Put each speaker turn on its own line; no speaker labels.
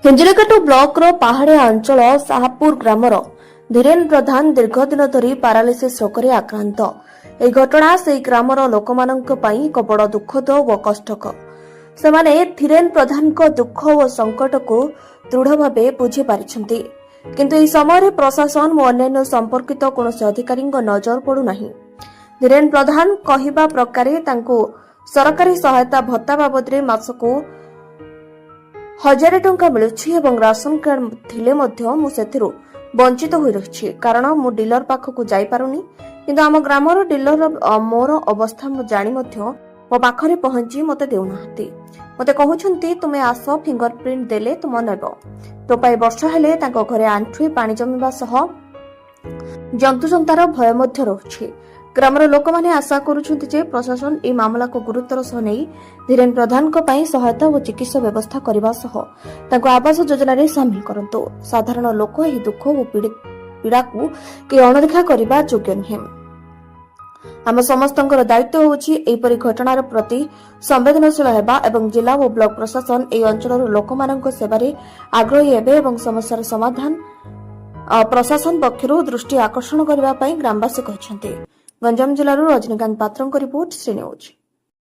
हिंजिलिकाटु block रो पहाड़िया अंचल Shahpur grammar Dhiren प्रधान दीर्घ दिन धरी पारालिसिस रोगरे आक्रांत। ଏହି ଘଟଣା ସେହି ଗ୍ରାମର ଲୋକମାନଙ୍କ ପାଇଁ ଏକ ବଡ଼ ଦୁଃଖଦ ଓ କଷ୍ଟକର। ସେମାନେ ଧୀରେନ ପ୍ରଧାନଙ୍କ ଦୁଃଖ ଓ ସଂକଟକୁ ଦୃଢ଼ ଭାବେ ବୁଝିପାରିଛନ୍ତି, କିନ୍ତୁ ଏହି ସମୟରେ ପ୍ରଶାସନ ଓ ଅନ୍ୟାନ୍ୟ ସମ୍ପର୍କିତ କୌଣସି ଅଧିକାରୀଙ୍କ ନଜର ପଡୁନାହିଁ। ଧୀରେନ ପ୍ରଧାନ କହିବା ପ୍ରକାରେ ତାଙ୍କୁ ସରକାରୀ ସହାୟତା ଭତ୍ତା ବାବଦରେ ମାସକୁ 1000 ଟଙ୍କା ମିଳୁଛି ଏବଂ ରାସନ କାର୍ଡ ଥିଲେ ମଧ୍ୟ ମୁଁ ସେଥିରୁ ବଞ୍ଚିତ ହୋଇ ରହିଛି, କାରଣ ମୁଁ ଡିଲର ପାଖକୁ ଯାଇପାରୁନି। କିନ୍ତୁ ଆମ ଗ୍ରାମର ଡିଲର ମୋର ଅବସ୍ଥା ମୁଁ ଜାଣି ମଧ୍ୟ ମୋ ପାଖରେ ପହଞ୍ଚି ମୋତେ ଦେଉନାହାନ୍ତି। ମୋତେ କହୁଛନ୍ତି ତୁମେ ଆସ, ଫିଙ୍ଗର ପ୍ରିଣ୍ଟ ଦେଲେ ତୁମ ନେବ। ଟୋପାଏ ବର୍ଷା ହେଲେ ତାଙ୍କ ଘରେ ଆଣ୍ଠୁଏ ପାଣି ଜମିବା ସହ ଜନ୍ତୁଜନ୍ତାର ଭୟ ମଧ୍ୟ ରହୁଛି। ଗ୍ରାମର ଲୋକମାନେ ଆଶା କରୁଛନ୍ତି ଯେ ପ୍ରଶାସନ ଏହି ମାମଲାକୁ ଗୁରୁତ୍ୱର ସହ ନେଇ ଧୀରେନ ପ୍ରଧାନଙ୍କ ପାଇଁ ସହାୟତା ଓ ଚିକିତ୍ସା ବ୍ୟବସ୍ଥା କରିବା ସହ ତାଙ୍କୁ ଆବାସ ଯୋଜନାରେ ସାମିଲ କରନ୍ତୁ। ସାଧାରଣ ଲୋକ ଏହି ଦୁଃଖ ଓ ପୀଡ଼ାକୁ କେହି ଅଣଦେଖା କରିବା ଯୋଗ୍ୟ ନୁହେଁ। ଆମ ସମସ୍ତଙ୍କର ଦାୟିତ୍ୱ ହେଉଛି ଏହିପରି ଘଟଣାର ପ୍ରତି ସମ୍ବେଦନଶୀଳ ହେବା ଏବଂ ଜିଲ୍ଲା ଓ ବ୍ଲକ ପ୍ରଶାସନ ଏହି ଅଞ୍ଚଳର ଲୋକମାନଙ୍କ ସେବାରେ ଆଗ୍ରହୀ ହେବେ ଏବଂ ସମସ୍ୟାର ସମାଧାନ ପ୍ରଶାସନ ପକ୍ଷରୁ ଦୃଷ୍ଟି ଆକର୍ଷଣ କରିବା ପାଇଁ ଗ୍ରାମବାସୀ କହିଛନ୍ତି। ଗଞ୍ଜାମ ଜିଲ୍ଲାରୁ ରଜନୀକାନ୍ତ ପାତ୍ରଙ୍କ ରିପୋର୍ଟ, ଶ୍ରୀ ନ୍ୟୁଜ୍।